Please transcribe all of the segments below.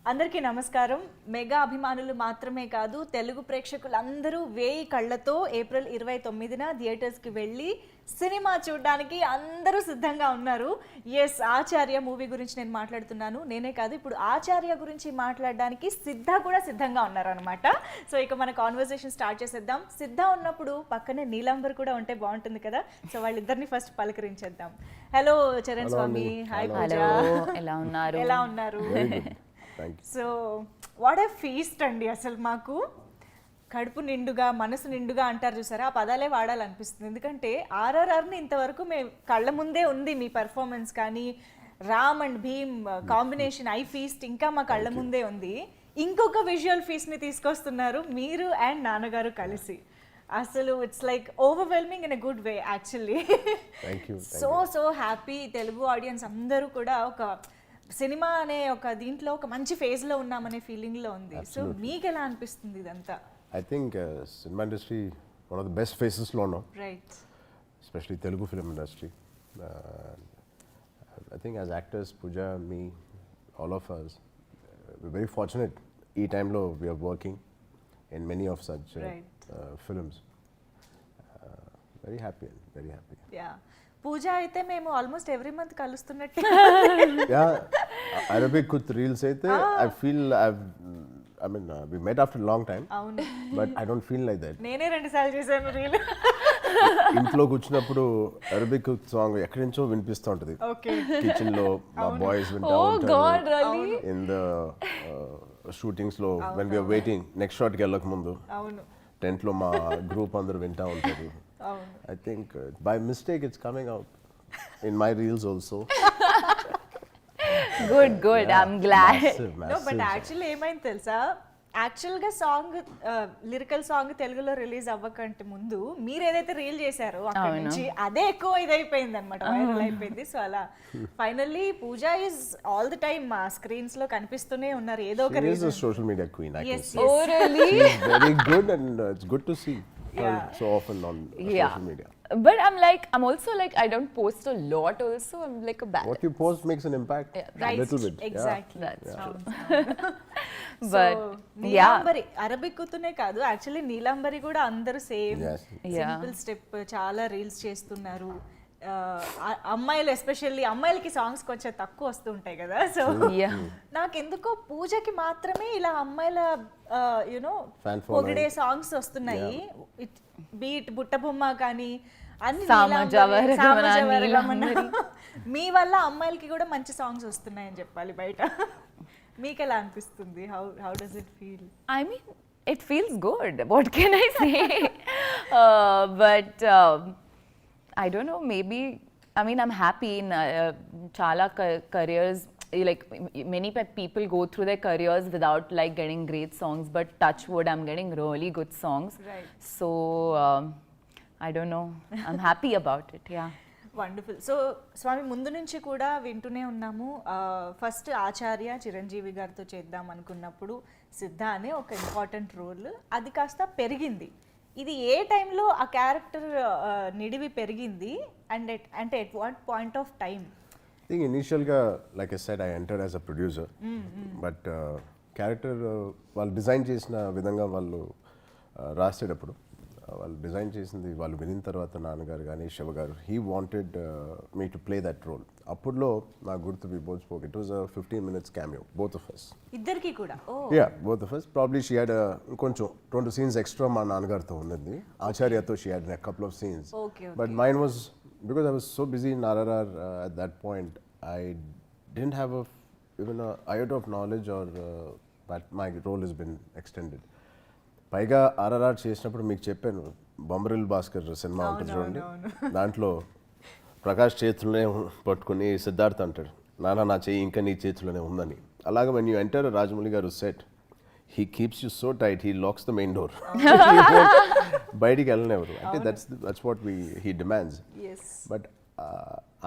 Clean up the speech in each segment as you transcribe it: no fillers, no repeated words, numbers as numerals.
అందరికీ నమస్కారం. మెగా అభిమానులు మాత్రమే కాదు, తెలుగు ప్రేక్షకులందరూ 1000 కళ్ళతో ఏప్రిల్ 29న థియేటర్స్కి వెళ్ళి సినిమా చూడడానికి అందరూ సిద్ధంగా ఉన్నారు. ఎస్, ఆచార్య మూవీ గురించి నేను మాట్లాడుతున్నాను. నేనే కాదు, ఇప్పుడు ఆచార్య గురించి మాట్లాడడానికి సిద్ధ కూడా సిద్ధంగా ఉన్నారనమాట. సో ఇక మన కాన్వర్సేషన్ స్టార్ట్ చేసేద్దాం. సిద్ధ ఉన్నప్పుడు పక్కనే నీలాంబర్ కూడా ఉంటే బాగుంటుంది కదా. సో వాళ్ళిద్దరిని ఫస్ట్ పలకరించేద్దాం. హలో చరణ్ స్వామి. హాయ్ పూజ. ఎలా ఉన్నారు? ఎలా ఉన్నారు? సో వాట్ ఏ ఫీస్ట్ అండి. అసలు మాకు కడుపు నిండుగా మనసు నిండుగా అంటారు చూసారా, ఆ పదాలే వాడాలనిపిస్తుంది. ఎందుకంటే ఆర్ఆర్ఆర్ని ఇంతవరకు మేము కళ్ళ ముందే ఉంది, మీ పర్ఫార్మెన్స్ కానీ Ram and Bheem combination eye feast ఇంకా మా కళ్ళ ముందే ఉంది. ఇంకొక విజువల్ ఫీస్ట్ని తీసుకొస్తున్నారు మీరు అండ్ నాన్నగారు కలిసి. అసలు it's like overwhelming in a good way actually. So happy. Telugu audience అందరూ కూడా ఒక సినిమా అనే ఒక దీంట్లో ఒక మంచి ఫేజ్లో ఉన్నామనే ఫీలింగ్లో ఉంది. సో మీకు ఎలా అనిపిస్తుంది ఇదంతా? I think cinema industry one of the best ఫేసెస్లో ఉన్నాం, right? Especially Telugu film industry. I think as actors, Pooja, me, all of us very fortunate. ఈ టైంలో we are working in many of such films. Very happy, very happy. Yeah, Pooja అయితే మేము almost every month కలుస్తున్నట్టు. Yeah, Arabic with reels అయితే I feel I mean, we met after a long time, but I don't feel like that. నేనే 2 సార్లు చేశాను reel. ఇంట్లో కూర్చున్నప్పుడు Arabic song ఎక్కడి నుంచో వినిపిస్తూ ఉంటుంది. కిచెన్ లో మా బాయ్స్ వింటూ ఉంటారు. ఇన్ ద షూటింగ్స్ లో when we are waiting next shot కి వెళ్ళక ముందు టెంట్ లో మా గ్రూప్ అందరూ వింటూ ఉంటారు. I think by mistake it's coming out in my reels also. Good. Yeah. I'm glad. Massive. No, but actually ఏమైంది తెలుసా, యాక్చువల్గా సాంగ్ లిరికల్ సాంగ్ తెలుగులో రిలీజ్ అవ్వకంటే ముందు మీరు ఏదైతే రీల్ చేశారో అక్కడి నుంచి అదే ఎక్కువ ఇదైపోయింది అనమాట, వైరల్ అయిపోయింది. సో అలా finally Pooja is all the time మా స్క్రీన్స్ లో కనిపిస్తూనే ఉన్నారు ఏదో ఒక reason. Social media queen, I can say. Oh really? She's very good and it's good to see her so often on social media. But I'm also like, I don't post a lot also. I'm like a bad. What you post makes an impact, right, a little bit. Exactly. That's true. But Neelambari అరబిక్కుతూనే కాదు, actually Neelambari కూడా అందరూ same simple step చాలా reels చేస్తున్నారు. అమ్మాయిలు especially అమ్మాయిలకి songs కొంచెం తక్కువ వస్తూ ఉంటాయి కదా. సో నాకెందుకో పూజకి మాత్రమే ఇలా అమ్మాయిల యునో పొగిడే సాంగ్స్ వస్తున్నాయి. బీట్ బుట్టబొమ్మ కానీ అన్ని మీ వల్ల అమ్మాయిలకి కూడా మంచి సాంగ్స్ వస్తున్నాయని చెప్పాలి బయట. మీకు ఎలా అనిపిస్తుంది? How does it feel? I mean, it feels good. What can I say? But I don't know, maybe, I mean, I'm happy in chala careers, like many people go through their careers without like getting great songs, but touch wood, I'm getting really good songs. Right. So I don't know, I'm happy about it. Yeah. Wonderful. So Swami, ముందు నుంచి కూడా వింటూనే ఉన్నాము. First ఆచార్య చిరంజీవి గారితో చేద్దాం అనుకున్నప్పుడు సిద్ధ అనే ఒక ఇంపార్టెంట్ రోల్ అది కాస్త పెరిగింది. ఇది ఏ టైంలో ఆ క్యారెక్టర్ నిడివి పెరిగింది అండ్ అంటే at what point of time? I think initially, like I said, I entered as a producer, but character వాళ్ళు డిజైన్ చేసిన విధంగా వాళ్ళు రాసేటప్పుడు వాళ్ళు డిజైన్ చేసింది వాళ్ళు వినిన తర్వాత నాన్నగారు కానీ Siva garu, he wanted me to play that role. అప్పుడులో నాకు గుర్తు we both spoke, it was a 15 minutes cameo, both of us. ఇద్దరికి కూడా? Yeah, both of us. Probably she had కొంచెం 2 scenes extra మా నాన్నగారితో ఉన్నది. ఆచార్యతో she had a couple of scenes. Okay. But mine was, because I was so busy in RRR at that point, I didn't have even a iota of knowledge or that my role has been extended. పైగా ఆర్ఆర్ఆర్ చేసినప్పుడు మీకు చెప్పాను, Bommarillu Bhaskar cinema ఉంటుంది చూడండి, దాంట్లో ప్రకాష్ చేతుల్లోనే పట్టుకుని సిద్ధార్థ్ అంటాడు, నాన్న నా చెయ్యి ఇంకా నీ చేతిలోనే ఉందని. అలాగే when you enter రాజమౌళి గారు set, he keeps you so tight, he locks the main door. బయటికి వెళ్ళనివ్వరు. అంటే that's what he demands. But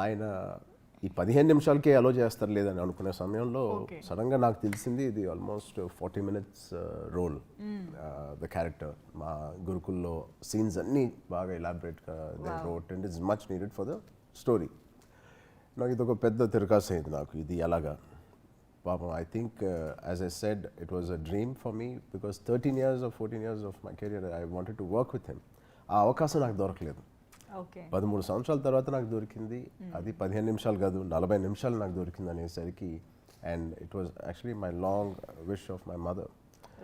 ఆయన ఈ 15 నిమిషాలకే అలో చేస్తారు లేదని అనుకునే సమయంలో సడన్గా నాకు తెలిసింది ఇది almost 40 minutes role. The character మా గురుకుల్లో సీన్స్ అన్నీ బాగా ఎలాబరేట్గా they wrote and it's much needed for the story. నాకు ఇది ఒక పెద్ద తిరకాసు అయింది నాకు, ఇది ఎలాగా Papa, I think, as I said, it was a dream for me because 13 years or 14 years of my career, I wanted to work with him. ఆ అవకాశం నాకు దొరకలేదు. ఓకే 13 సంవత్సరాల తర్వాత నాకు దొరికింది. అది 15 నిమిషాలు కాదు 40 నిమిషాలు నాకు దొరికింది అనేసరికి, and it was actually my long wish of my mother.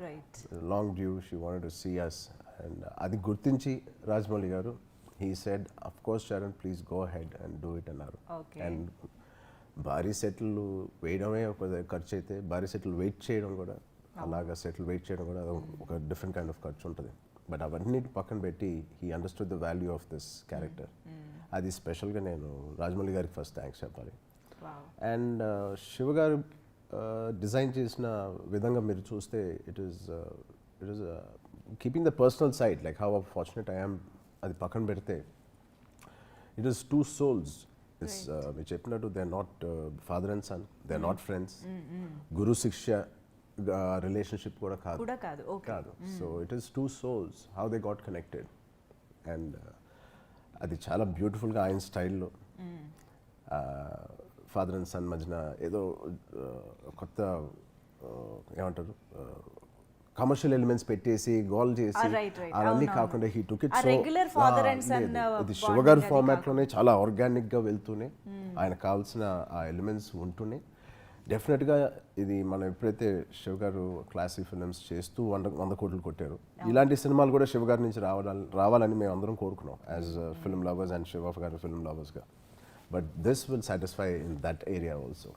Right long due, she wanted to see us. And అది గుర్తించి Rajamouli garu, he said of course Charan please go ahead and do it అన్నారు. Okay. అండ్ భారీ సెట్లు వేయడమే ఒక ఖర్చు అయితే, భారీ సెట్లు వెయిట్ చేయడం కూడా, అలాగా సెటిల్ వెయిట్ చేయడం కూడా ఒక డిఫరెంట్ కైండ్ ఆఫ్ ఖర్చు ఉంటుంది. బట్ అవన్నీ పక్కన పెట్టి he understood the value of this character. అది స్పెషల్గా నేను రాజమౌళి గారికి ఫస్ట్ థ్యాంక్స్ చెప్పాలి. Wow and Siva garu design చేసిన విధంగా మీరు చూస్తే it is keeping the personal side, like how fortunate I am, అది పక్కన పెడితే ఇట్ ఈస్ టూ సోల్స్. మీరు చెప్పినట్టు they are not father and son, they are not friends, guru shishya relationship కూడా కాదు. కూడా కాదు. ఓకే కాదు. So it is two souls, how they got connected. And అది చాలా బ్యూటిఫుల్గా ఆయన స్టైల్లో ఫాదర్ అండ్ సన్ మధ్యన ఏదో కొత్త ఏమంటారు కమర్షియల్ ఎలిమెంట్స్ పెట్టేసి గోల్ చేసి right. అవన్నీ కాకుండా హీ టుక్ ఇట్ ఆ regular father and son, ఇది షుగర్ ఫార్మాట్ లోనే చాలా ఆర్గానిక్ గా వెళ్తూనే ఆయన కావాల్సిన ఆ ఎలిమెంట్స్ ఉంటూనే డెఫినెట్గా ఇది మనం ఎప్పుడైతే శివ గారు క్లాసిక్ ఫిల్మ్స్ చేస్తూ 100 కోట్లు కొట్టారు, ఇలాంటి సినిమాలు కూడా శివ గారి నుంచి రావాలని మేము అందరం కోరుకున్నాం as film lovers and Siva garu film లవర్స్గా. But this will satisfy in that area also.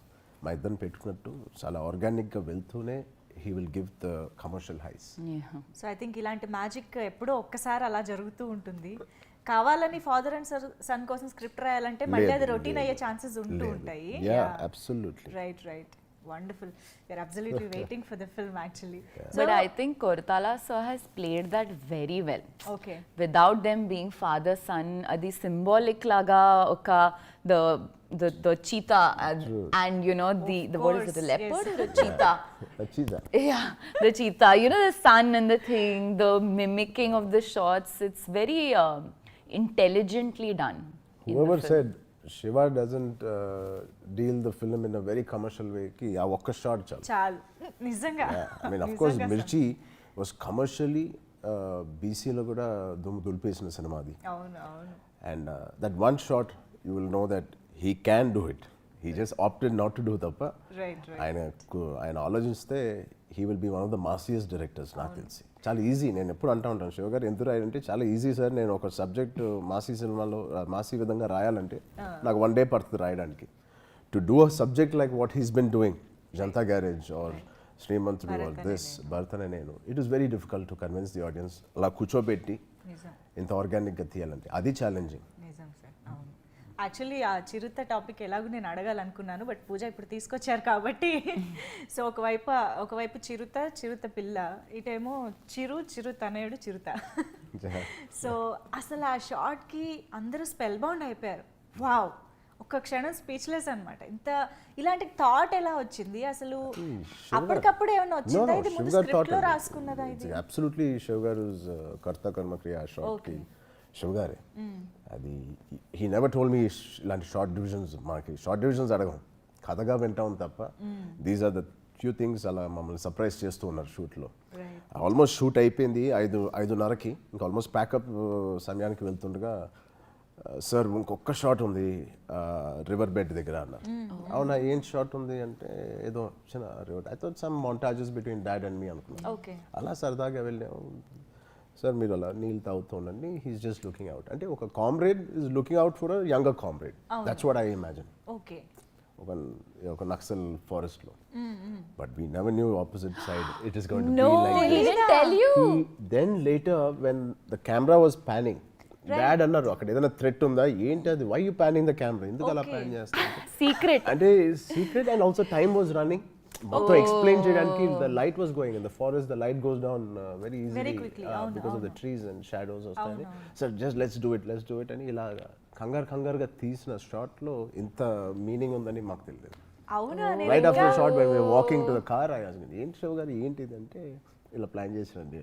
మా ఇద్దరిని పెట్టుకున్నట్టు చాలా ఆర్గానిక్గా వెళ్తూనే he will give the commercial highs. Yeah. So I think ఇలాంటి మ్యాజిక్ ఎప్పుడో ఒక్కసారి అలా జరుగుతూ ఉంటుంది. కావాలని ఫాదర్ అండ్ సన్ కోసం స్క్రిప్ట్ రాయాలంటే మళ్ళీ అది రొటీన్ అయ్యే ఛాన్సెస్ ఉంటూ ఉంటాయి. Yeah, absolutely. Right wonderful. You are absolutely waiting for the film actually. But I think Koratala sir has played that very well. Okay Without them being father son, adi symbolic laga oka the cheetah and you know the what is it, the leopard or the cheetah? Achida. Yeah, the cheetah. You know, the sun and the thing, the mimicking of the shots. It's very intelligently done. in the Whoever film. said Shiva doesn't deal the film in a very commercial way, ki ఆ ఒక్క shot చాలు. చాలు నిజంగా. I mean, of course, Mirchi was commercially బీసీలో కూడా దులిపేసిన cinema అది. అవును అవును. And that one shot, you will know that he can do it. He just opted not to do తప్ప రైట్ ఆయన ఆలోచిస్తే he will be one of the massiest directors నాకు తెలిసి. చాలా ఈజీ, నేను ఎప్పుడు అంటూ ఉంటాను శివ గారు ఎందుకు రాయాలంటే చాలా ఈజీ సార్, నేను ఒక సబ్జెక్ట్ మాసీ సినిమాలో మాసీ విధంగా రాయాలంటే నాకు 1 day పడుతుంది రాయడానికి. To do a subject like what he's been doing, Janatha Garage or Srimanthudu or this భరతనే నేను, it is very difficult to convince the audience. అలా కూర్చోబెట్టి నిజం ఇంత ఆర్గానిక్గా తీయాలంటే అది ఛాలెంజింగ్. నిజం సార్. అవును యాక్చువల్లీ ఆ చిరుత టాపిక్ ఎలాగో నేను అడగాలనుకున్నాను, బట్ పూజ ఇప్పుడు తీసుకొచ్చారు కాబట్టి. సో ఒకవైపు చిరుత పిల్ల, ఇటేమో చిరుతనేయుడు చిరుత. సో అసలు ఆ షార్ట్కి అందరూ స్పెల్ బౌండ్ అయిపోయారు. వావ్, ఒక్క క్షణం స్పీచ్లెస్ అనమాట. ఇలాంటి థాట్ ఎలా వచ్చింది అసలు? అప్పటికప్పుడు ఏమన్నా వచ్చిందా? ఇది ముందు స్క్రిప్ట్ లో రాసుకున్నదా ఇది? అబ్సల్యూట్లీ శివ గారు కర్త కర్మక్రియ షార్ట్ కి శివ గారే. అది హీ నెవర్ టోల్డ్ మీ ఇలాంటి షార్ట్ డివిజన్స్, మనకి షార్ట్ డివిజన్స్ అడగం, కథగా వింటాం తప్ప. These are the few things అలా మమ్మల్ని సర్ప్రైజ్ చేస్తూ ఉన్నారు షూట్లో. ఆల్మోస్ట్ షూట్ అయిపోయింది 5:30కి, ఇంకా ఆల్మోస్ట్ ప్యాకప్ సమయానికి వెళ్తుండగా సార్ ఇంకొక షాట్ ఉంది రివర్ బెడ్ దగ్గర అన్నారు. అవునా, ఏం షాట్ ఉంది అంటే ఏదో చిన్న river, I thought some montages between dad and me అనుకున్నాను. అలా సరదాగా వెళ్ళాము. సార్ మీరు అలా నీళ్ళు తాగుతూ ఉండండి, హీస్ జస్ట్ లుకింగ్ అవుట్ అంటే ఒక comrade is looking out for a younger comrade. That's what I imagine. Okay, ఒక నక్సల్ ఫారెస్ట్ లో. But we never knew opposite side it is going to No, be like he didn't tell you. Then later when the camera was panning, dad అన్నారు అక్కడ ఏదైనా threat ఉందా ఏంటి అది, why you panning the camera, ఎందుకు అలా pan చేస్తారు Secret. అంటే secret. And also time was running, మొత్తం ఎక్స్ప్లెయిన్ చేయడానికి the light was going in the forest, the light goes down very easily because of the trees and shadows వస్తాయని. Sir just let's do it అని ఇలా కంగారుగా తీసిన shot లో ఇంత meaning ఉందని మాకు తెలియదు. అవునా? Right after shot when we are walking to the car I asked ఏంటి శివ గారు ఏంటిది అంటే ఇలా ప్లాన్ చేసినండి.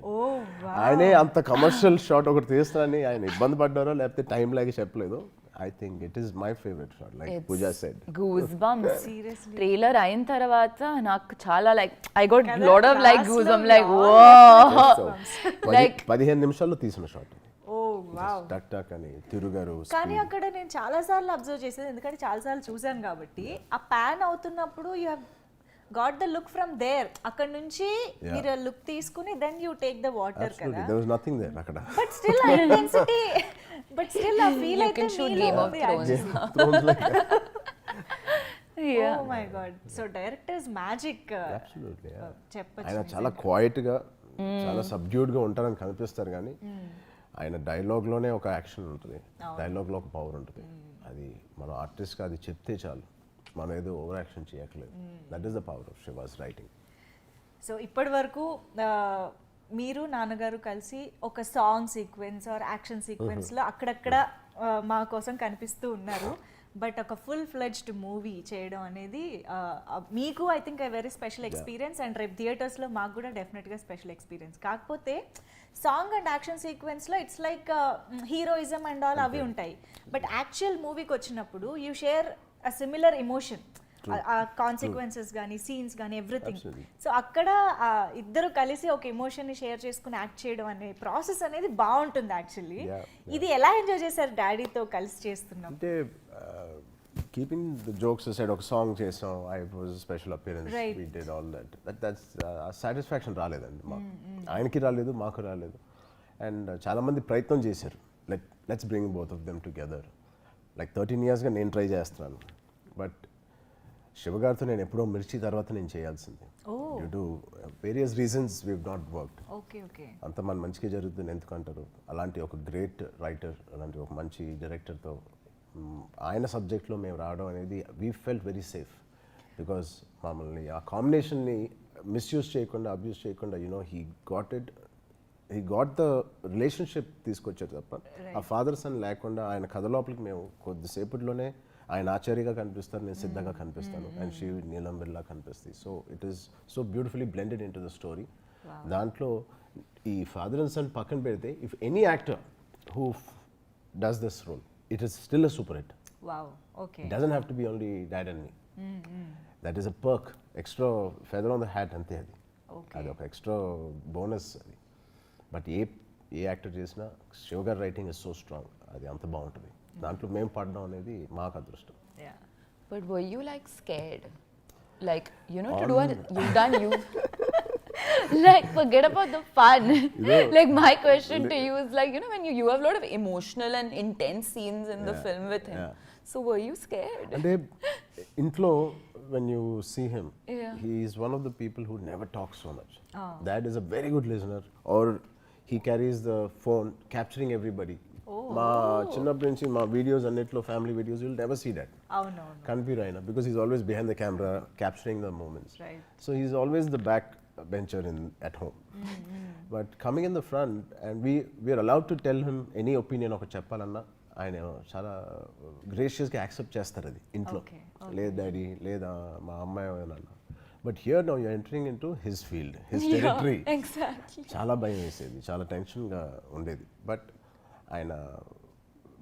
ఆయనే అంత కమర్షియల్ షాట్ ఒకటి తీస్తానని ఆయన ఇబ్బంది పడ్డారో లేకపోతే టైం లాగా చెప్పలేదు. I think it is my favorite shot, like Pooja said. Goose bumps Seriously. Trailer అయిన తర్వాత నాకు చాలా లైక్ ఐ గోట్ కదా, lot of like last goose లో I'm like we oh So, Like- 15 నిమిషాల్లో తీసిన షాట్ ఓ వావ్. టక్ టక్ అని తిరుగారు కానీ అక్కడ నేను చాలా సార్లు అబ్జర్వ్ చేసేది, ఎందుకంటే చాలా సార్లు చూసాను కాబట్టి, ఆ ప్యాన్ అవుతున్నప్పుడు you have got the look from there, అక్కడ నుంచి మీరు లుక్ తీసుకుని then you take the water కదా. there was nothing there అక్కడ. బట్ స్టిల్ ఆ ఇంటెన్సిటీ, బట్ స్టిల్ ఆ ఫీల్ You అయితే can shoot మీలో Game of ఉంది Thrones. actually. Thrones like Yeah. Oh my god. So director's magic. Absolutely, yeah. చెప్పచ్చు. ఆయన చాలా క్వైట్ గా చాలా సబ్డ్యూడ్ గా ఉంటారని కనిపిస్తారు కానీ ఆయన డైలాగ్ లోనే ఒక యాక్షన్ ఉంటుంది, డైలాగ్ లో ఒక పవర్ ఉంటుంది. అది మన ఆర్టిస్ట్ గా అది చెప్తే చాలు, మనం ఏదో ఓవర్ యాక్షన్ చేయట్లేదు. That is the power of she was writing. So ఇప్పటి వరకు మీరు నాన్నగారు కలిసి ఒక సాంగ్ సీక్వెన్స్ ఆర్ యాక్షన్ సీక్వెన్స్లో అక్కడక్కడ మా కోసం కనిపిస్తూ ఉన్నారు. బట్ ఒక ఫుల్ ఫ్లెడ్జ్డ్ మూవీ చేయడం అనేది మీకు I think very special experience, and రేపు థియేటర్స్లో మాకు కూడా డెఫినెట్గా స్పెషల్ ఎక్స్పీరియన్స్. కాకపోతే సాంగ్ అండ్ యాక్షన్ సీక్వెన్స్లో it's like heroism and all అవి ఉంటాయి, బట్ యాక్చువల్ మూవీకి వచ్చినప్పుడు you share a similar emotion, ఆ కాన్సిక్వెన్సెస్ కానీ సీన్స్ కానీ ఎవ్రీథింగ్. సో అక్కడ ఇద్దరు కలిసి ఒక ఎమోషన్ని షేర్ చేసుకుని యాక్ట్ చేయడం అనే ప్రాసెస్ అనేది బాగుంటుంది యాక్చువల్లీ. ఇది ఎలా ఎంజాయ్ చేశారు డాడీతో కలిసి చేస్తున్నాం? అంటే కీపింగ్ ద జోక్స్ సైడ్ ఒక సాంగ్ చేసాం, I was special appearance, we did all that's satisfaction రాలేదండి మాకు, ఆయనకి రాలేదు, మాకు రాలేదు. అండ్ చాలా మంది ప్రయత్నం చేశారు, like let's bring both of them together. Like 13 yearsగా నేను ట్రై చేస్తున్నాను, బట్ శివగారితో నేను ఎప్పుడో మిర్చి తర్వాత నేను చేయాల్సింది. Due to various reasons we not worked. Okay okay. అంత మన మంచిగా జరుగుతుంది ఎందుకంటారు, అలాంటి ఒక గ్రేట్ రైటర్, అలాంటి ఒక మంచి డైరెక్టర్తో ఆయన సబ్జెక్ట్లో మేము రావడం అనేది we felt very safe, because మమ్మల్ని ఆ కాంబినేషన్ని మిస్యూజ్ చేయకుండా, అబ్యూస్ చేయకుండా, you know he got the relationship తీసుకొచ్చారు తప్ప ఆ ఫాదర్ సన్ లేకుండా ఆయన కథ లోపలికి మేము కొద్దిసేపట్లోనే ఆయన ఆచార్యగా కనిపిస్తారు, నేను సిద్ధగా కనిపిస్తాను, అండ్ షీ నీలం బిర్లా కనిపిస్తుంది. So it is so beautifully blended in to the story. దాంట్లో ఈ ఫాదర్ అండ్ సన్ పక్కన పెడితే if any actor who does this role, it is still a super hit. Wow. Okay. It doesn't have to be only dad and me. That is a perk, extra feather on the hat అంతే అది. అది ఒక extra bonus అది. But A actor చేసినా శివగారి writing is so strong, అది అంత బాగుంటుంది. దాంట్లో మేము పడడం అనేది మాకు అదృష్టం. But were you like scared? Like, you know, to do what you've done, you like forget about the fun. Like my question to you is like, you know, when you have a lot of emotional and intense scenes in the film with him. So were you scared? అంటే ఇంట్లో when you see him, Yeah. he is one of the people who never talks so much. Dad is a very good listener, or he carries the phone capturing everybody. మా చిన్నప్పటి నుంచి మా videos అన్నిట్లో family videos will never see that. అవునవును. కనిపిరు ఆయన, because is always behind the camera capturing the moments. So is always the back bencher at home. But coming in the front, and we are allowed to tell him any opinion ఒక చెప్పాలన్నా ఆయన చాలా గ్రేషియస్గా accept చేస్తారు అది ఇంట్లో. లేదు daddy, లేదా మా అమ్మాయి నాన్న. But here now you are entering in to his field, his territory. చాలా భయం వేసేది, చాలా టెన్షన్గా ఉండేది. బట్ ఆయన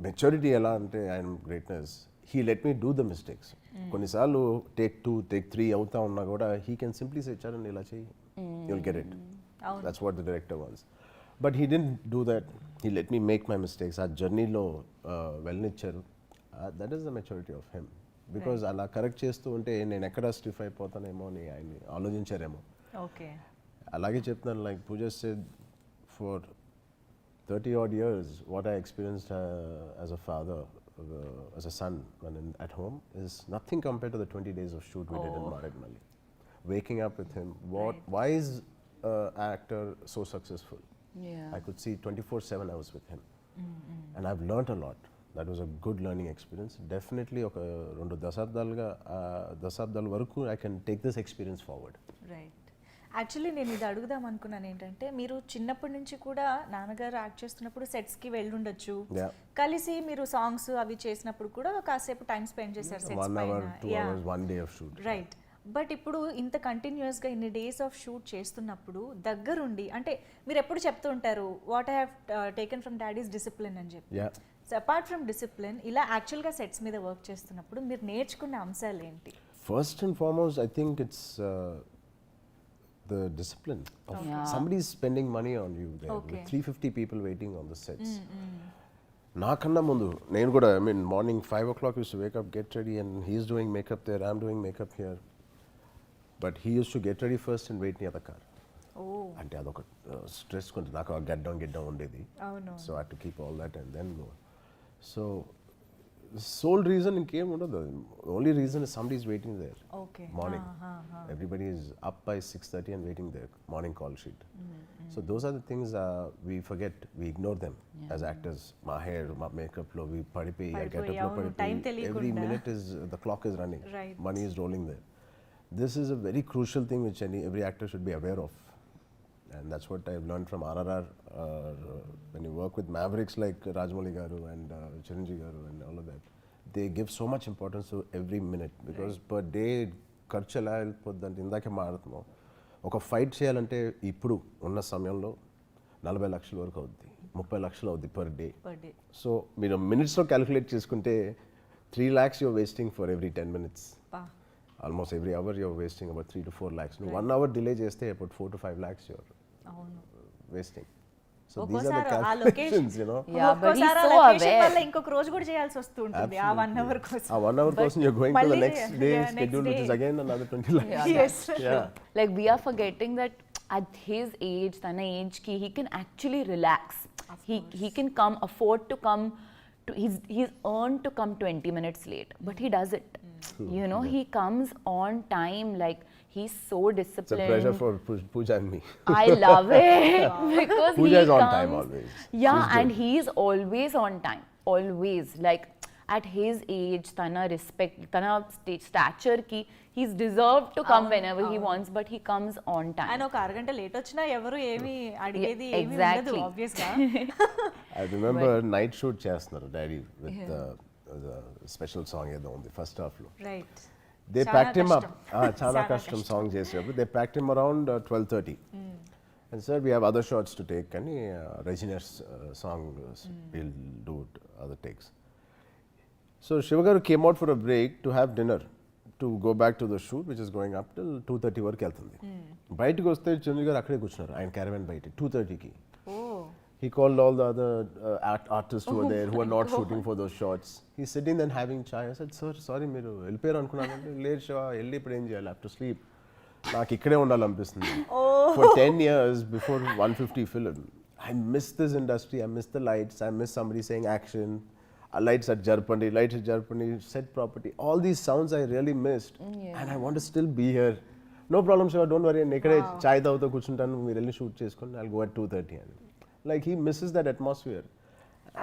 మెచ్యూరిటీ ఎలా అంటే, ఆయన greatness, he let me do the mistakes. కొన్నిసార్లు టేక్ 2, టేక్ 3 అవుతా ఉన్నా కూడా హీ కెన్ సింప్లీ సే చాలండి ఇలా చెయ్యి, you'll get it. That's what the director wants. But he didn't do that, he let me make my mistakes. ఆ జర్నీలో వెళ్ళనిచ్చారు. That is the maturity of him. Because అలా కరెక్ట్ చేస్తూ ఉంటే నేను ఎక్కడ స్టిఫ్ అయిపోతానేమో అని ఆయన ఆలోచించారేమో. ఓకే. అలాగే చెప్తున్నాను, like Pooja said, for 30 odd years, what I experienced as a father, as a son, when at home, is nothing compared to the 20 days of shoot we did in Maradmali. Waking up with him, why is actor so successful? Yeah. I could see 24/7 I was with him. And I've learnt a lot. That was a good learning experience. Definitely ఒక 2 దశాబ్దాల వరకు I can take this experience forward. Right. Actually నేను ఇది అడుగుదాం అనుకున్నాను ఏంటంటే, మీరు చిన్నప్పటి నుంచి కూడా నాన్నగారు యాక్ట్ చేస్తున్నప్పుడు సెట్స్కి వెళ్ళుండొచ్చు, కలిసి మీరు సాంగ్స్ అవి చేసినప్పుడు కూడా కాసేపు టైం స్పెండ్ చేశారు సెట్స్ 1 hour, పైన. 2 hours, 1 day of shoot. Right. But ఇప్పుడు ఇంత కంటిన్యూస్గా ఇన్ని డేస్ ఆఫ్ షూట్ చేస్తున్నప్పుడు దగ్గరుండి, అంటే మీరు ఎప్పుడు చెప్తూ ఉంటారు what I have taken from daddy's discipline అని చెప్పి. సో అపార్ట్ ఫ్రమ్ డిసిప్లిన్ ఇలా యాక్చువల్గా సెట్స్ మీద వర్క్ చేస్తున్నప్పుడు మీరు నేర్చుకున్న అంశాలు ఏంటి? First and foremost, I think it's the discipline of Yeah. somebody's spending money on you there Okay. with 350 people waiting on the sets. నాకన్నా ముందు నేను కూడా I mean morning 5 o'clock used to wake up get ready and he's doing makeup there I'm doing makeup here but he used to get ready first and wait near the car. Oh అంటే అదొక stress కొంచెం నాకు ఆ గడ్డం ఉండేది. అవును. So I to keep all that and then go. So sole reason ఇంకేం ఉండదు. Only reason is somebody is waiting there okay morning. Everybody is up by 6:30 and waiting there morning call sheet. So those are the things we forget, we ignore them as actors. My hair, my makeup lo we padipoyi I get up lo అవును, time padipoyi every తెలియకుండా. minute is the clock is running, Right. money is rolling there. This is a very crucial thing which every actor should be aware of, and that's what I've learned from RRR. When you work with mavericks like Rajamouli garu and Chiranjeevi garu and all of that, they give so much importance to every minute because per day ఖర్చు ఎలా వెళ్ళిపోద్దంటే ఇందాకే మాట్లాడుతున్నాం. ఒక fight చేయాలంటే ఇప్పుడు ఉన్న సమయంలో 40 లక్షల వరకు అవుద్ది, 30 లక్షలు అవుద్ది per day. Per day. So మీరు మినిట్స్లో క్యాలిక్యులేట్ చేసుకుంటే 3 lakhs you're wasting for every 10 minutes. పా Almost every hour you're wasting about 3 to 4 lakhs. No, 1 hour delay చేస్తే about 4 to 5 lakhs you're అవును. wasting. So these are the ఒక్కోసారి ఆ calculations, you know. Yeah, but he's ఒక్కోసారి ఆ so location aware. వల్ల ఇంకొక రోజు కూడా చేయాల్సి వస్తూ ఉంటుంది ఆ 1 hour కోసం. A 1 hour person you're going to the మళ్ళీ next day yeah, next schedule which is day. again another 20 lakhs. Yeah, Yes. Yeah. Like we are forgetting that at his age, Tana age, ki he can actually relax. He can come afford to come. He's earned to come 20 minutes late, but he does it. You know, he comes on time. Like he's so It's a disciplined. pleasure for Pooja and me. I love it because Pooja he is on comes, time always. Yeah, She's and good. he is always on time. Always. Like at his age, Tana respect, Tana stature ki, he's deserved to come whenever he wants, but he comes on time. ఆయన ఒక అరగంట late వచ్చినా ఎవరు ఏమి అడిగేది Yeah, ఏమి ఉండదు exactly. Obvious గా. I remember night shoot చేస్తున్నారు daddy with the special song ఏదో ఉంది ఫస్ట్ హాఫ్ లో. రైట్. They చాలా packed him up. కష్టం. చాలా చాలా కష్టం సాంగ్ చేసేటప్పుడు. They packed him around 12:30. And sir, we have other shots to take. Can you Rajini's song? We'll do it, other takes. So Shivagaru came out for a break to have dinner to go back to the shoot, which is going up till 2:30 వరకు వెళ్తుంది. బయటకు వస్తే చిరంజీవి గారు అక్కడే కూర్చున్నారు ఆయన caravan బయట 2:30కి. ఓ He called all the other artists who were there who were not shooting for those shots. He's sitting there having chai. I said, sir, sorry, మీరు వెళ్ళిపోయారు అనుకున్నానంటే లేదు శివ వెళ్ళి ఇప్పుడు ఏం చేయాలి, have to sleep. నాకు ఇక్కడే ఉండాలనిపిస్తుంది. For 10 years before 150 film, I miss this industry, I miss the lights, I miss somebody saying action, lights at Jarpandi, set property. All these sounds I really missed. And I want to still be here. No problem, Shiva, don't worry. నేను ఇక్కడే చాయ్ తాగుతూ కూర్చుంటాను, మీరు వెళ్ళి shoot చేసుకోండి, I'll go at 2:30 అని. Like he misses that atmosphere.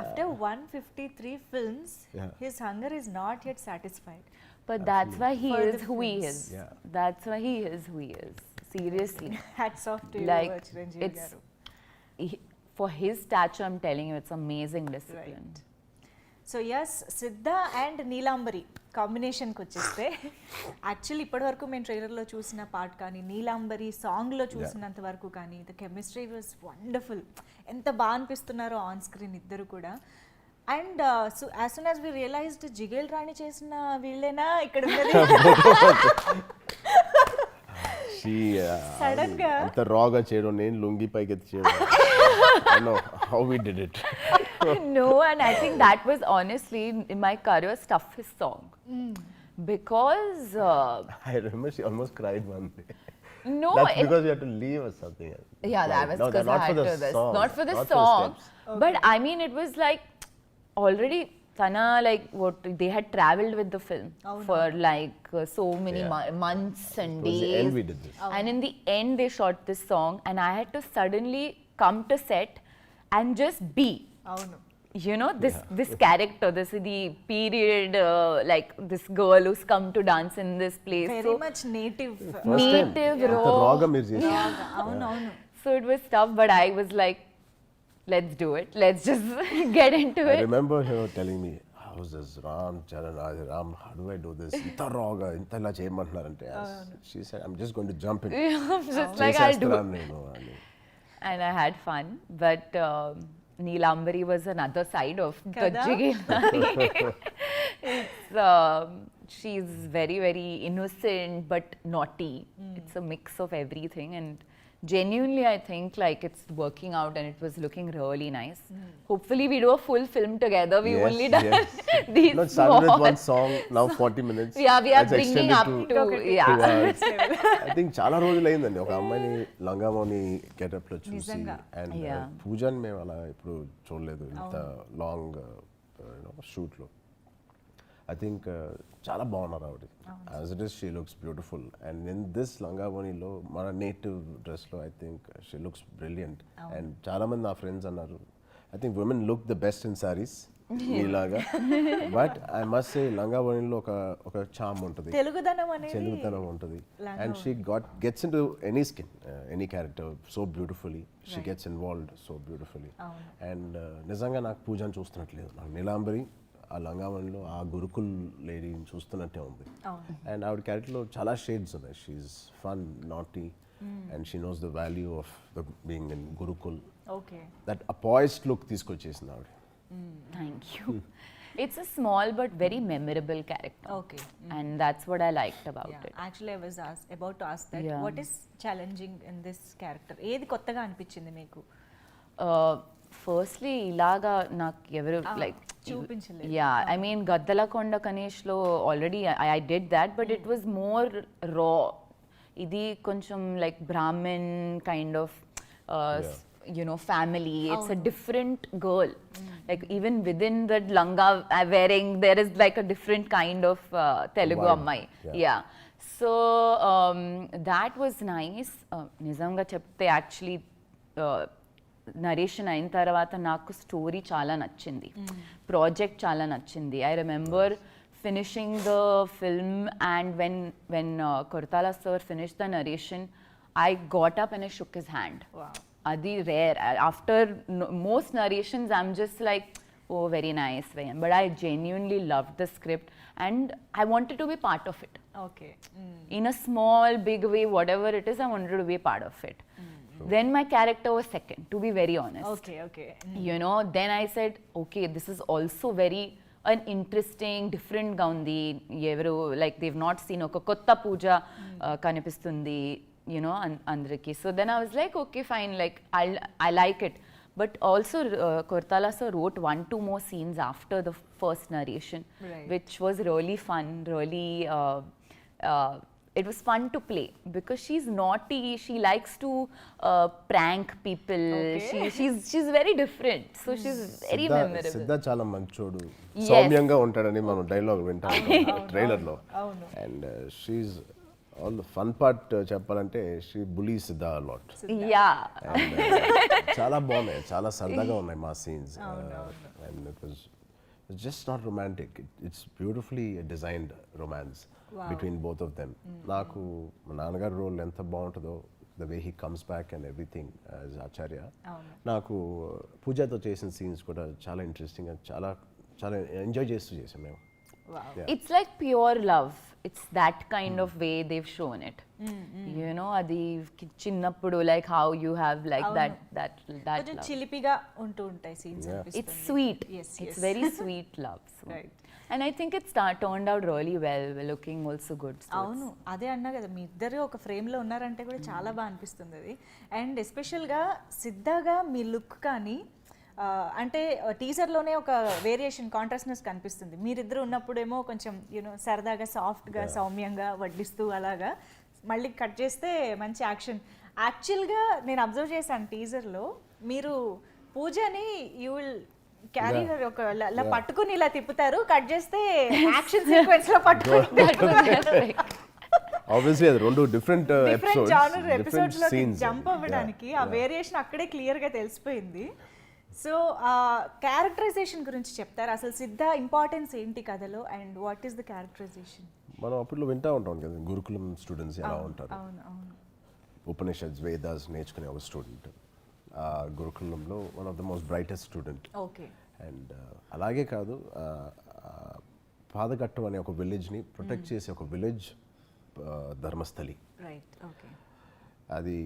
After 153 films, Yeah. his hunger is not yet satisfied. But that's why he For is the who he films. is. Yeah. That's why he is who he is. Seriously. Hats off to you, Like Chiranjeevi it's garu. for his stature, I'm telling you, it's amazing discipline. So as Siddha and Neelambari కాంబినేషన్కి వచ్చేస్తే actually ఇప్పటివరకు మేము ట్రైలర్లో చూసిన part కానీ నీలాంబరి సాంగ్లో చూసినంత వరకు కానీ ద కెమిస్ట్రీ వాజ్ వండర్ఫుల్. ఎంత బాగా అనిపిస్తున్నారో ఆన్ స్క్రీన్ ఇద్దరు కూడా. And so as soon as we realised Jigel Rani చేసిన వీళ్ళేనా ఇక్కడ ఉన్నది. Sudden గా అంత రాగా చేయడం, నేను లుంగి పైకి ఎత్తి చేయడం. I know how we did it. No, and I think that was honestly in my career's toughest song. Because I remember she almost cried one day. no, That's because we had to leave or something. yeah, that was No, because not I for had the to this. song, Not for the not for the song. steps. But I mean, it was like already Tana, like what they had traveled with the film for like so many Yeah. months and Towards days. the end we did this. And in the end, they shot this song, and I had to suddenly come to set and just be. అవును. You know, this character, this is the period, like this girl who's come to dance in this place. Very much native. First time. Native, అంత raw. రాగా మీరు చేశారు. అవునవును. So it was tough, but I was like, let's do it. Let's just get into I it. remember her telling me, how's this Ram Charan, Ram, how do I do this? ఇంత రాగా ఇంత ఇలా చేయమంటున్నారంటే she said, I'm just going to jump in. I'm just like, I'll do it. చేసేస్తున్నాను నేను అని. And I had fun, but Neelambari was another side of Kada? Gajjigilani. It's she's very very innocent but naughty. It's a mix of everything, and genuinely I think like it's working out and it was looking really nice. Hopefully we do a full film together. We Yes, only done yes. these No, it started with small- one song, now 40 minutes. Yeah, we are That's bringing extended up to two yeah. hours. I think చాలా రోజులు అయిందండి ఒక అమ్మాయిని లంగామోని getup లో చూసి నిజంగా. And Yeah. పూజని మేము అలా ఇప్పుడు చూడలేదు ఇంత లాంగ్ షూట్ లో ఐ థింక్ చాలా బాగున్నారు ఆవిడ as it is she looks beautiful and in this లంగామోనిలో మన నేటివ్ డ్రెస్లో I think she looks brilliant and చాలా మంది నా ఫ్రెండ్స్ అన్నారు I think women look the best in saris మీలాగా బట్ ఐ మస్ట్ సే లంగామోనిలో ఒక చామ్ ఉంటుంది తెలుగుదనం అనేది తెలుగుతనం ఉంటుంది and she gets in to any skin any character so beautifully she gets involved so beautifully and నిజంగా నాకు పూజను చూస్తున్నట్లేదు నాకు నీలాంబరి ఆ లంగావణిలో ఆ గురుకుల్ లేడీని చూస్తున్నట్టే ఉంది అండ్ ఆవిడ క్యారెక్టర్లో చాలా షేడ్స్ ఉన్నాయి she's fun naughty and she knows the value of the being in Gurukul okay that a poised look తీసుకొచ్చేసింది ఆవిడ Thank you. It's a small but very memorable character. Okay. And that's what I liked about Yeah, it. actually I was about to ask that. Yeah. What is challenging in this character? ఏది కొత్తగా అనిపించింది మీకు? Firstly, ilaga nak evaru like చూపించలేదు. yeah, I mean Gaddalakonda Kaneshlo already I did that, but it was more raw. Idi koncham like Brahmin kind of you know family. It's a different girl. Like even within that langa wearing, there is like a different kind of Telugu Vibe. ammai. Yeah. Yeah. So that was nice. Nizamga chepte actually narration అయిన తర్వాత నాకు story చాలా నచ్చింది project చాలా నచ్చింది I remember finishing the film and when Koratala sir finish the narration I got up and I shook his hand అది rare after most narrations I'm just like oh very nice but I genuinely love the script and I wanted to be part of it okay in a small big way whatever it is I wanted to be a part of it. Then my character was second, to be very honest. Okay okay You know, then I said okay, this is also very an interesting different ga undi evaru like they've not seen oka kotta puja kanipistundi you know andariki. So then I was like okay fine, like I like it. But also Kortala sir wrote 1-2 more scenes after the first narration, Right. which was really fun, really it was fun to play because she's naughty, she likes to prank people. Okay. She's very different, so she's very memorable. సిద్ధ చాలా మంచోడు Yes. సౌమ్యంగా ఉంటాడని మనం dialogue వింటాం trailer లో అవును. And she's all fun part చెప్పాలంటే she bully Siddha lot Yeah. And చాలా బాగున్నాయి చాలా సరదాగా ఉన్నాయి మా scenes and it was just not romantic it's beautifully designed romance between both of them నాకు మా నాన్నగారి రోల్ ఎంత బాగుంటుందో the way he comes back and everything as Acharya నాకు పూజతో చేసిన సీన్స్ కూడా చాలా ఇంట్రెస్టింగ్ చాలా చాలా ఎంజాయ్ చేస్తూ చేసాం మేము Yeah. It's like pure love. It's that kind of way they've shown it. You know, adi chinnappudu like how you have like that కొంచెం love. చిలిపిగా ఉంటూ ఉంటాయి scenes It's sweet. Yes, It's yes. very sweet love. So. Right. And I think it's turned out really well. We're looking also good. So అవును అదే అన్నా కదా మీ ఇద్దరు ఒక ఫ్రేమ్లో ఉన్నారంటే కూడా చాలా బాగా అనిపిస్తుంది అది అండ్ ఎస్పెషల్గా సిద్ధగా మీ లుక్ కానీ అంటే టీజర్లోనే ఒక వేరియేషన్ కాంట్రాస్ట్నెస్ కనిపిస్తుంది మీరిద్దరు ఉన్నప్పుడేమో కొంచెం యూనో సరదాగా సాఫ్ట్గా సౌమ్యంగా వడ్డిస్తూ అలాగా మళ్ళీ కట్ చేస్తే మంచి యాక్షన్ యాక్చువల్గా నేను అబ్జర్వ్ చేశాను టీజర్లో మీరు పూజని యూ విల్ క్యారీ ఒక ఇలా పట్టుకుని ఇలా తిప్పుతారు కట్ చేస్తే యాక్షన్ సీక్వెన్స్ లో పట్టుకుని ఆబ్వియస్లీ అది రెండు different different genre episodes episodes లో సీన్స్ జంప్ అవ్వడానికి ఆ వేరియేషన్ అక్కడే క్లియర్ గా తెలిసిపోయింది సో క్యారెక్టరైజేషన్ గురించి చెప్తారు అసలు సిద్ధ ఇంపార్టెన్స్ ఏంటి కథలో and what is the characterization మనం అప్పుడు వింటా ఉంటాం కదా గురుకులం స్టూడెంట్స్ ఎలా ఉంటారు అవును అవును ఉపనిషత్స్ వేదాస్ నేర్చుకునే ఒక స్టూడెంట్ ఆ గురుకులంలో one of the most brightest student okay and అలాగే కాదు పాదఘట్టం అనే ఒక విలేజ్ని ప్రొటెక్ట్ చేసే ఒక విలేజ్ ధర్మస్థలి రైట్ ఓకే అది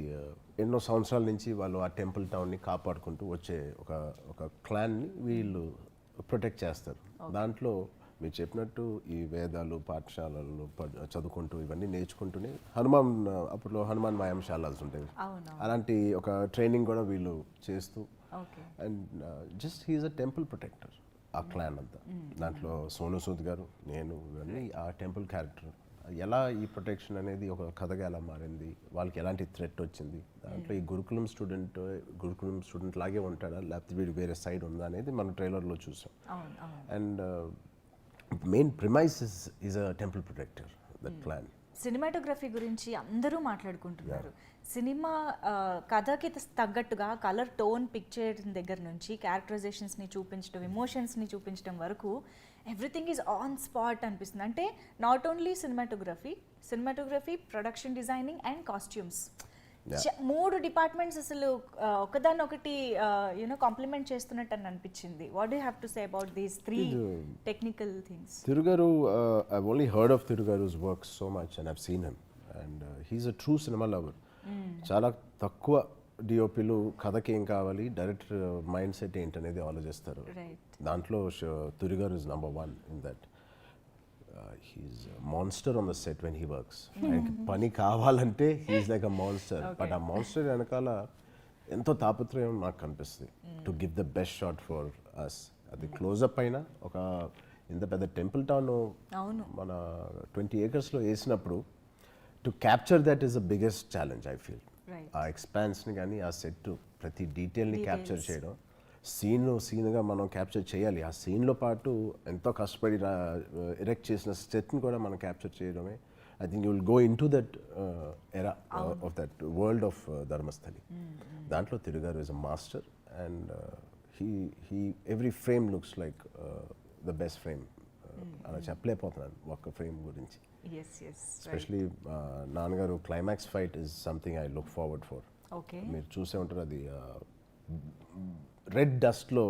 ఎన్నో సంవత్సరాల నుంచి వాళ్ళు ఆ టెంపుల్ టౌన్ని కాపాడుకుంటూ వచ్చే ఒక క్లాన్ని వీళ్ళు ప్రొటెక్ట్ చేస్తారు. దాంట్లో మీరు చెప్పినట్టు ఈ వేదాలు పాఠశాలలు చదువుకుంటూ ఇవన్నీ నేర్చుకుంటూనే హనుమాన్ అప్పట్లో హనుమాన్ వ్యాయామశాలలు ఉంటాయి. అలాంటి ఒక ట్రైనింగ్ కూడా వీళ్ళు చేస్తూ and just he is a temple protector ఆ క్లాన్ అంతా. దాంట్లో సోను సూద్ గారు, నేను, ఇవన్నీ ఆ టెంపుల్ క్యారెక్టర్. ఎలా ఈ ప్రొటెక్షన్ అనేది ఒక కథగా ఎలా మారింది, వాళ్ళకి ఎలాంటి థ్రెట్ వచ్చింది, దాంట్లో ఈ గురుకులం స్టూడెంట్ లాగే ఉంటాడా లేకపోతే వీడు వేరే సైడ్ ఉందా అనేది మనం ట్రైలర్లో చూసాం. And main premise is a temple protector that clan. Cinematography గురించి అందరూ మాట్లాడుకుంటున్నారు. సినిమా కథకి తగ్గట్టుగా కలర్ టోన్ పిక్ చేయడం దగ్గర నుంచి క్యారెక్టరైజేషన్స్ని చూపించడం, ఎమోషన్స్ని చూపించడం వరకు ఎవ్రీథింగ్ ఈజ్ ఆన్ స్పాట్ అనిపిస్తుంది. అంటే not only cinematography, production designing and costumes, 3 departments అసలు ఒకదాన్ని ఒకటి కాంప్లిమెంట్ చేస్తున్నట్టు అని అనిపించింది. What do have to say about these 3 technical things? Thirugaru, I've only heard of Thirugaru's work so much and I've seen him and he's a true cinema lover. చాలా తక్కువ డిఓపిలు కథకి ఏం కావాలి, డైరెక్టర్ మైండ్ సెట్ ఏంటనేది ఆలోచిస్తారు. దాంట్లో Thirugaru is number 1 in that. He's a monster on the set when he works. పని కావాలంటే he's like a monster. But ఆ మాన్స్టర్ వెనకాల ఎంతో తాపత్రయం నాకు కనిపిస్తుంది to give the best shot for us. అది క్లోజప్ అయినా ఒక ఇంత పెద్ద టెంపుల్ టౌన్ మన 20 acresలో వేసినప్పుడు to capture that is the biggest challenge I feel. ఆ ఎక్స్పాన్స్ని కానీ ఆ సెట్ ప్రతి డీటెయిల్ని క్యాప్చర్ చేయడం, సీన్గా మనం క్యాప్చర్ చేయాలి. ఆ సీన్లో పాటు ఎంతో కష్టపడి ఎరెక్ట్ చేసిన సెట్ని కూడా మనం క్యాప్చర్ చేయడమే. I think you will go in to that era of that world of Dharmasthali. దాంట్లో Thirugaru is a master and he every frame looks like the best frame. అలా చెప్పలేకపోతున్నాను ఒక్క ఫ్రేమ్ గురించి. ఎస్పెషలీ నాన్నగారు climax fight is something I look forward for. మీరు చూసే ఉంటారు, అది రెడ్ డస్ట్లో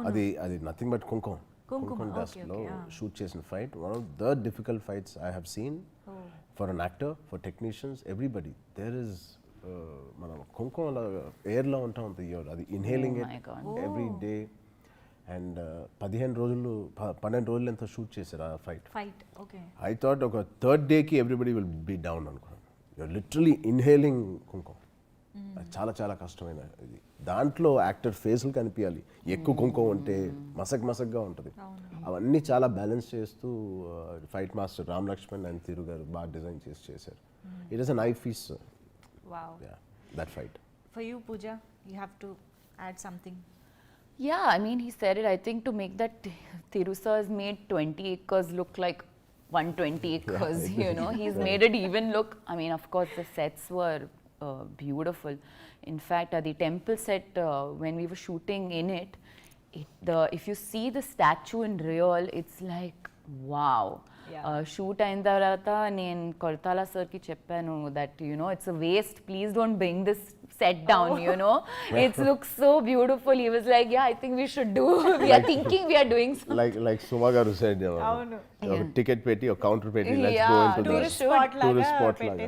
అది నథింగ్ బట్ కుంకుమ డస్ట్లో షూట్ చేసిన fight. One of the difficult fights I have seen for an actor, for technicians, everybody. There is మనం కుంకుమ ఎయిర్లో ఉంటాం అంత ఇయర్, అది inhaling it every day. And 12 రోజులు ఎంతో షూట్ చేశారు ఆ ఫైట్. ఐ థాట్ ఒక 3rd డేకి ఎవ్రీబడి విల్ బీ డౌన్ అనుకున్నాను. యూఆర్ లిటరలీ ఇన్హేలింగ్ కుంకుమ. చాలా చాలా కష్టమైన ఇది. దాంట్లో యాక్టర్ ఫేస్లు కనిపించాలి, ఎక్కువ కుంకుమ ఉంటే మసగ్గా ఉంటుంది. అవన్నీ చాలా బ్యాలెన్స్ చేస్తూ fight master Ram Lakshman and Thirugaru బాగా డిజైన్ చేశారు. It is an eye feast that fight. For you, Pooja, you have to add something. Yeah, I mean, he said it. I think to make that Thirusa has made 20 acres look like 120 acres, you know. He's made it even look, I mean, of course, the sets were beautiful. In fact, the temple set, when we were shooting in it, if you see the statue in real, it's like, wow. Shoot అయిన తర్వాత నేను కొరతాల సార్కి చెప్పాను that it's a waste, please don't bring this set down, it's looks so beautiful. He was like, yeah, I think we should do, we are thinking we are doing like Suma garu said, ticket పెట్టి ఒక counter పెట్టి let's go into the tourist spot లాగా.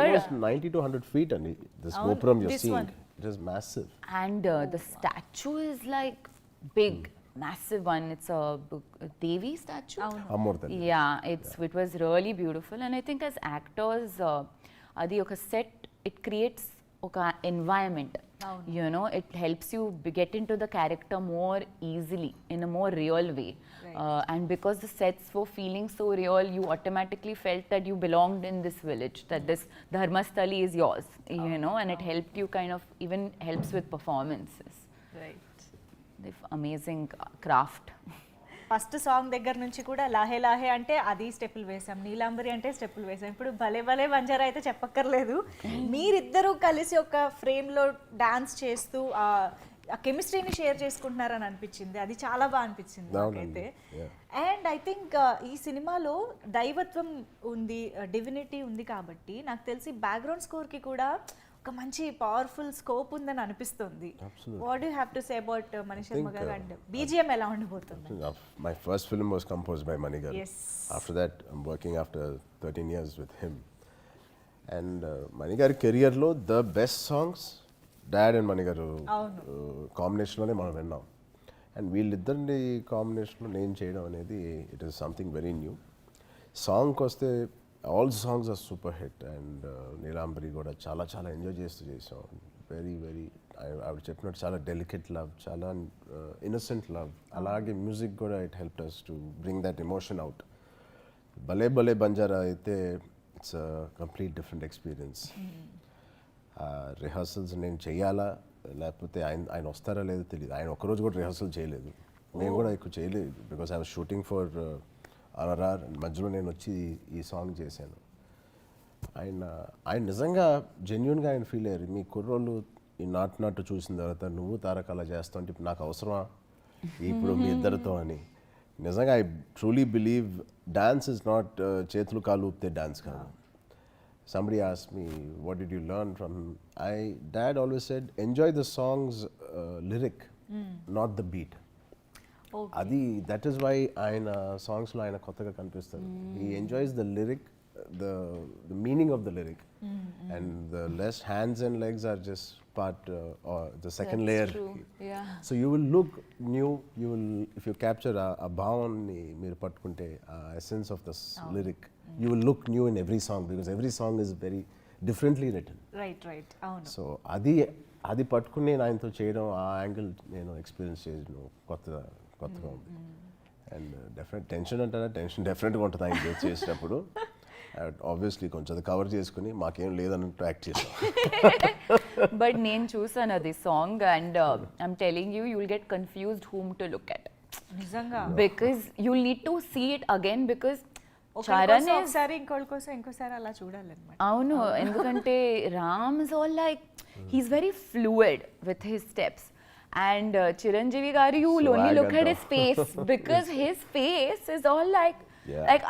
Almost 90 to 100 feet అండి this gopuram you are seeing. It is massive and the statue is like big, massive one. It's a Devi statue. Yeah, it was really beautiful. And I think as actors, adi oka set, it creates oka environment. It helps you get into the character more easily, in a more real way. And because the sets were feeling so real, you automatically felt that you belonged in this village, that this Dharmasthali is yours, and it helped you kind of, even helps with performances. Amazing craft. First song దగ్గర నుంచి కూడా లాహే లాహే అంటే అది స్టెప్పులు వేసాం, నీలాంబరి అంటే స్టెప్పులు వేసాం, ఇప్పుడు భలే భలే బంజారా అయితే చెప్పక్కర్లేదు. మీరిద్దరూ కలిసి ఒక ఫ్రేమ్లో డాన్స్ చేస్తూ ఆ కెమిస్ట్రీని షేర్ చేసుకుంటున్నారని అనిపించింది. అది చాలా బాగా అనిపించింది నాకైతే. అండ్ ఐ థింక్ ఈ సినిమాలో దైవత్వం ఉంది, డివినిటీ ఉంది కాబట్టి నాకు తెలిసి బ్యాక్గ్రౌండ్ స్కోర్కి కూడా ఒక మంచి పవర్ఫుల్ స్కోప్ ఉందని అనిపిస్తుంది. What you have to say about Mani Sharma garu and BGM ఎలా ఉండబోతుంది? My first film was composed by Mani garu. After that I'm working after 13 years with him. And మణిగారి కెరియర్లో the best songs dad and మణిగారు కాంబినేషన్లోనే మనం విన్నాం. అండ్ వీళ్ళిద్దరిని కాంబినేషన్లో నేను చేయడం అనేది it is something very new. సాంగ్కి వస్తే all songs are super hit. And Neelambari కూడా చాలా చాలా ఎంజాయ్ చేస్తూ చేసాం. వెరీ వెరీ ఆవిడ చెప్పినట్టు చాలా డెలికేట్ లవ్, చాలా ఇన్నోసెంట్ లవ్. అలాగే మ్యూజిక్ కూడా it help us to bring that emotion out. భలే భలే బంజారా అయితే it's complete different experience. Rehearsals నేను చెయ్యాలా లేకపోతే ఆయన వస్తారా లేదో తెలియదు. ఆయన ఒక్కరోజు కూడా రిహర్సల్ చేయలేదు, నేను కూడా ఎక్కువ చేయలేదు. Because I was shooting for RRR. మధ్యలో నేను వచ్చి ఈ సాంగ్ చేశాను. ఆయన నిజంగా జెన్యున్గా ఆయన ఫీల్ అయ్యారు. మీ కుర్రోళ్ళు ఈ నాటు చూసిన తర్వాత నువ్వు తారక అలా చేస్తావు అంటే నాకు అవసరమా ఇప్పుడు మీ ఇద్దరితో అని. నిజంగా I truly believe dance is not చేతులు కాలు ఊపితే డాన్స్ కాదు. Somebody asked me, what did you learn from him? Dad always said, enjoy the song's lyric, not the beat. Adi, that is why ఆయన songs లో ఆయన కొత్తగా కనిపిస్తారు. He enjoys the lyric, the meaning of the lyric, and the less hands and legs are just part or the second layer. True. Yeah. So you will look new. You will, if you capture a భావాన్ని మీరు పట్టుకుంటే essence of this lyric, you will look new in every song because every song is very differently written. Right అవును. So అది పట్టుకుని నేను ఆయనతో చేయడం, ఆ యాంగిల్ నేను ఎక్స్పీరియన్స్ చేయడం కొత్తగా ఉంది. అండ్ డెఫినెట్ టెన్షన్ అంటారా, టెన్షన్ డెఫినెట్గా ఉంటుంది ఆయన చేసినప్పుడు. ఆబ్వియస్లీ కొంచెం అది కవర్ చేసుకుని మాకేం లేదన్నట్టు యాక్ట్ చేసాం. But నేను చూసాను అది song and I'm telling you will get confused whom to look at. నిజంగా because you need to see it again because Charan ఒకసారి ఇంకోసారి అలా చూడాలన్నమాట. అవును, ఎందుకంటే Ram is all like he's very fluid with his steps and Chiranjeevi garu you will only look at his face because his face is all like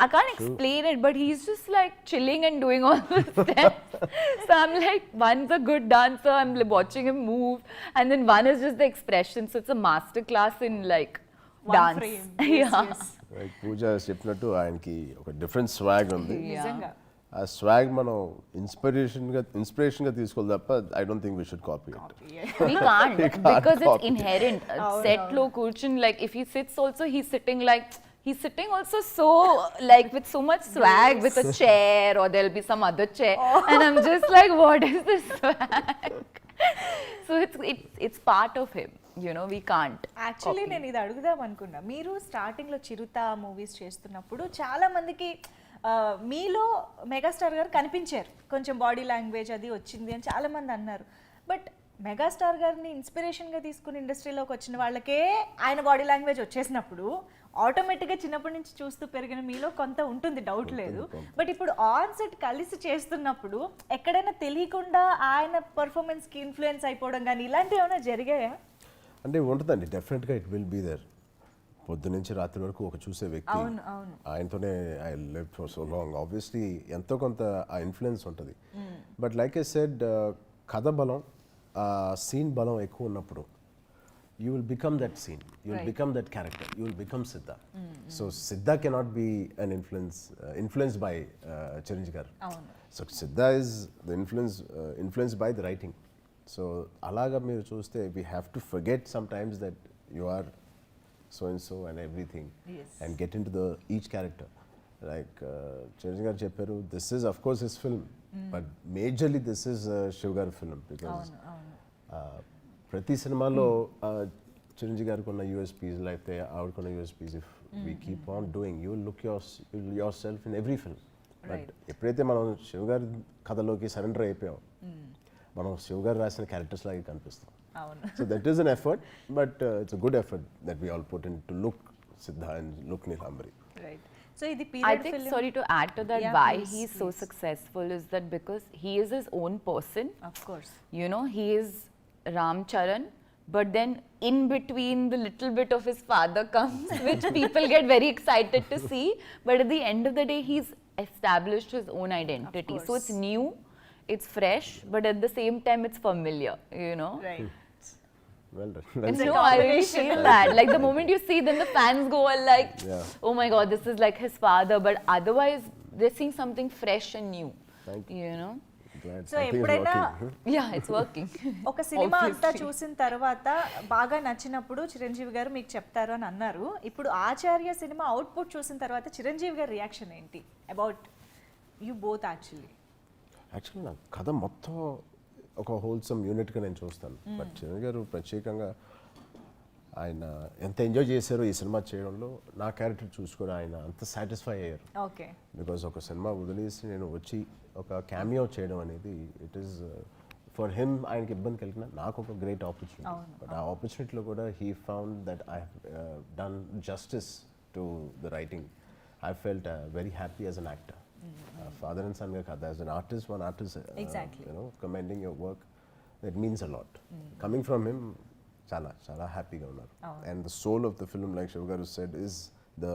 I can't explain it, but he's just like chilling and doing all the steps. So I'm like, one's a good dancer, I'm watching him move, and then one is just the expression. So it's a master class in like One dance. frame. Yeah. పూజ చెప్పినట్టు ఆయనకి ఒక different swag ఉంది. నిజంగా ఆ swag మనం ఇన్స్పిరేషన్గా తీసుకోవాలి తప్ప I don't think we should copy it. We can't because it's inherent. Set low kurchin, like if he sits also, he's sitting also so like with so much swag with a chair or there'll be some other chair and I'm just like, what is this swag? So it's part of him, you know, we can't. Actually నేను ఇది అడుగుదాం అనుకున్నా. మీరు స్టార్టింగ్లో చిరుత movies చేస్తున్నప్పుడు చాలా మందికి మీలో మెగాస్టార్ గారు కనిపించారు, కొంచెం బాడీ లాంగ్వేజ్ అది వచ్చింది అని చాలా మంది అన్నారు. బట్ మెగాస్టార్ గారిని ఇన్స్పిరేషన్గా తీసుకుని ఇండస్ట్రీలోకి వచ్చిన వాళ్ళకే ఆయన బాడీ లాంగ్వేజ్ వచ్చేసినప్పుడు ఆటోమేటిక్గా చిన్నప్పటి నుంచి చూస్తూ పెరిగిన మీలో కొంత ఉంటుంది, డౌట్ లేదు. బట్ ఇప్పుడు ఆన్ సెట్ కలిసి చేస్తున్నప్పుడు ఎక్కడైనా తెలియకుండా ఆయన పర్ఫార్మెన్స్కి ఇన్ఫ్లుయెన్స్ అయిపోవడం కానీ ఇలాంటివి ఏమైనా జరిగాయా? అంటే ఉంటుందండి, డెఫినెట్గా ఇట్ విల్ బీ దేర్. పొద్దు నుంచి రాత్రి వరకు ఒక చూసే వ్యక్తి, ఆయనతోనే I live for so long. Obviously ఎంతో కొంత ఆ ఇన్ఫ్లుయెన్స్ ఉంటుంది. బట్ లైక్ ఐ సెడ్, కథ బలం, సీన్ బలం ఎక్కువ ఉన్నప్పుడు you will become that scene, you will become that character, you will become Siddha. So Siddha cannot be an influenced by Chiranjeevi garu. So Siddha is the influenced by the writing. So alaga meer chuste we have to forget sometimes that you are so and so and everything, and get into each character. Like Chiranjeevi garu chepparu, this is of course his film, but majorly this is Shiv garu film because ప్రతి సినిమాలో చిరంజీవి గారికి ఉన్న USPs లేకపోతే ఆవిడకున్న USPs if we keep on doing you look yourself in every film. But ఎప్పుడైతే మనం శివ గారి కథలోకి సరెండర్ అయిపోయాం, మనం శివ గారు రాసిన క్యారెక్టర్స్ లాగే కనిపిస్తాం. So that is an effort, but it's a good effort that we all put in to look Siddha and look Neelambari. So ఇది I think, sorry to add to that, why he's so successful is that because he is his own person. Of course. You know, he is Ram Charan, but then in between the little bit of his father comes, which people get very excited to see. But at the end of the day, he's established his own identity. So it's new, it's fresh, but at the same time, it's familiar, you know. Right. Well done. And no, I really feel that. Like the moment you see, then the fans go all like, oh my God, this is like his father. But otherwise, they're seeing something fresh and new. Thank you. You know. Glad. So Something is ఎప్పుడైనా working. Yeah, it's working. ఒక cinema అంతా Obviously. చూసిన తర్వాత బాగా నచ్చినప్పుడు చిరంజీవి గారు మీకు చెప్తారు అని అన్నారు. ఇప్పుడు ఆచార్య సినిమా అవుట్పుట్ చూసిన తర్వాత చిరంజీవి గారి రియాక్షన్ ఏంటి about you both actually? Actually నాకు కథ మొత్తం ఒక హోల్సమ్ యూనిట్గా నేను చూస్తాను. బట్ చిరంజీవి గారు ప్రత్యేకంగా ఆయన ఎంత ఎంజాయ్ చేశారో ఈ సినిమా చేయడంలో నా క్యారెక్టర్ చూసుకొని ఆయన అంత సాటిస్ఫై అయ్యారు. ఓకే. బికాజ్ ఒక సినిమా వదిలేసి నేను వచ్చి ఒక క్యామియో చేయడం అనేది ఇట్ ఈస్ ఫర్ హిమ్, ఆయనకి ఇబ్బంది కలిగిన నాకు ఒక గ్రేట్ ఆపర్చునిటీ. బట్ ఆ ఆపర్చునిటీలో కూడా he found that I done justice to the writing. I felt very happy as an actor. Father and సన్గా కాదు, as an artist, one artist, Exactly. Commending your work, that means a lot. Coming from him చాలా చాలా హ్యాపీగా ఉన్నారు. And the soul of the film, like Siva garu said, is the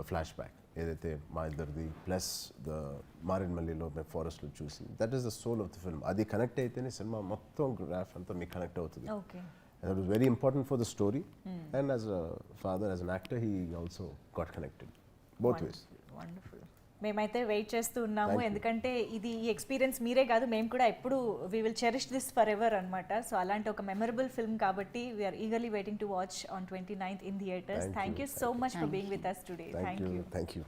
flash back ఏదైతే మా ఇద్దరిది plus the మారేడుమల్లిలో మేము ఫారెస్ట్లో చూసి, that is the soul of the film. అది కనెక్ట్ అయితేనే సినిమా మొత్తం గ్రాఫ్ అంతా మీకు కనెక్ట్ అవుతుంది. Okay. That was very important for the story. And as a father, as an actor, he also got connected. Both ways. Wonderful. మేమైతే wait చేస్తూ ఉన్నాము, Thank you. ఎందుకంటే ఇది ఈ ఎక్స్పీరియన్స్ మీరే కాదు, మేము కూడా ఎప్పుడు we will cherish this for ever అనమాట. సో అలాంటి ఒక మెమరబుల్ ఫిల్మ్ కాబట్టి we are eagerly waiting to watch on 29th in theatres. Thank thank you. You so much for being with us today. Thank you. Thank you.